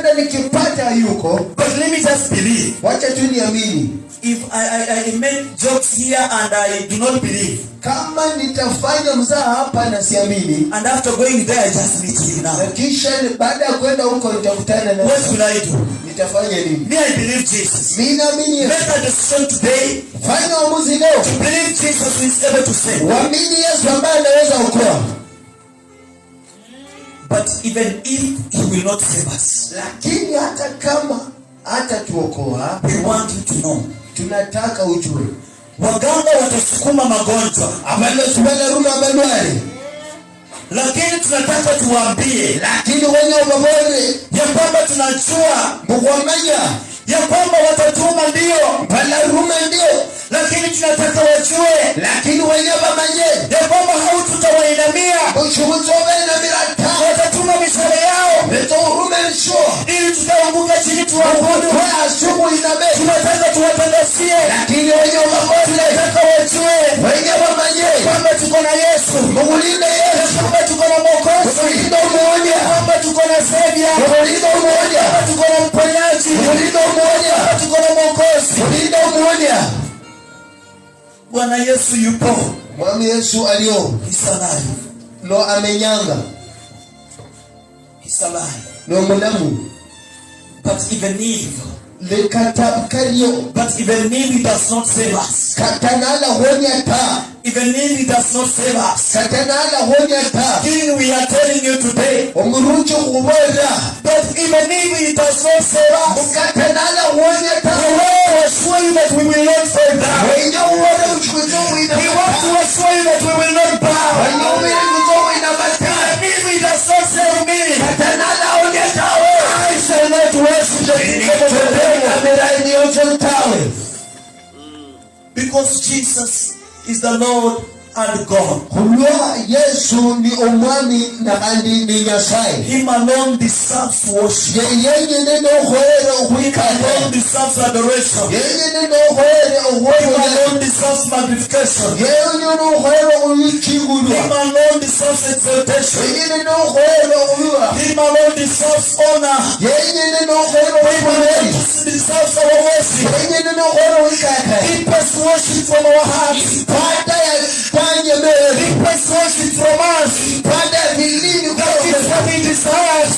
hata nikipata yuko, but let me just believe. wacha tu niamini. If I make jokes here and I do not believe, kama nitafanya mzaha hapa na siamini, and after going there I just meet you now, na kisha baada ya kwenda huko nitakutana na, what will I do? nitafanya nini? Me, I believe Jesus. Mimi naamini Yesu. Make a decision today. Fanya uamuzi leo To believe Jesus is able to save. Waamini Yesu ambaye anaweza kuokoa. But even if he will not save us, lakini hata kama hatatuokoa, we want you to know, tunataka ujue, waganga watasukuma magonjwa, abalosubala abalwale, lakini tunataka tuwaambie, lakini wenye ubabore ya kwamba tunajua mkwamanya ya kwamba watatuma ndio, bala rume ndio, lakini tunataka wajue, lakini wenye bamanye ya kwamba haututawainamia, uchubuzobe na mirata, watatuma mishale yao, beto rume nsho, ili tutaanguka chini tuabudu, kwa asubu inabe, tunataka tuwatangazie, lakini wenye ubabore tunataka wajue, wenye bamanye kwamba tuko na Yesu, mkulinde Yesu, kwamba tuko na Mwokozi, mkulinde umoja, kwamba tuko na Savior, mkulinde umoja, kwamba tuko na mponyaji, mkulinde umoja, kwamba tuko na Mwokozi, mkulinde umoja. Bwana Yesu yupo. Mwami Yesu alio. He's alive. No amenyanga. He's alive. No mulamu. But even if he does not save us, katanala honya ta, even if he does not save us, katanala honya ta, still we are telling you today, omurucho kubora, that even if he does not save us, katanala honya ta, we want to assure you that we will not fall down. We want to assure you that we will not bow. Even if he does not save me, katanala honya ta, I shall not worship the King of the because Jesus is the Lord and God. Yesu ni omwami na andi ni Nyasaye. Him alone deserves worship. Him alone deserves adoration. Him alone deserves magnification. Him alone deserves exaltation. Him alone deserves honor. Him alone deserves our worship. Deepest worship from our hearts. Deepest worship from us. That is what he desires.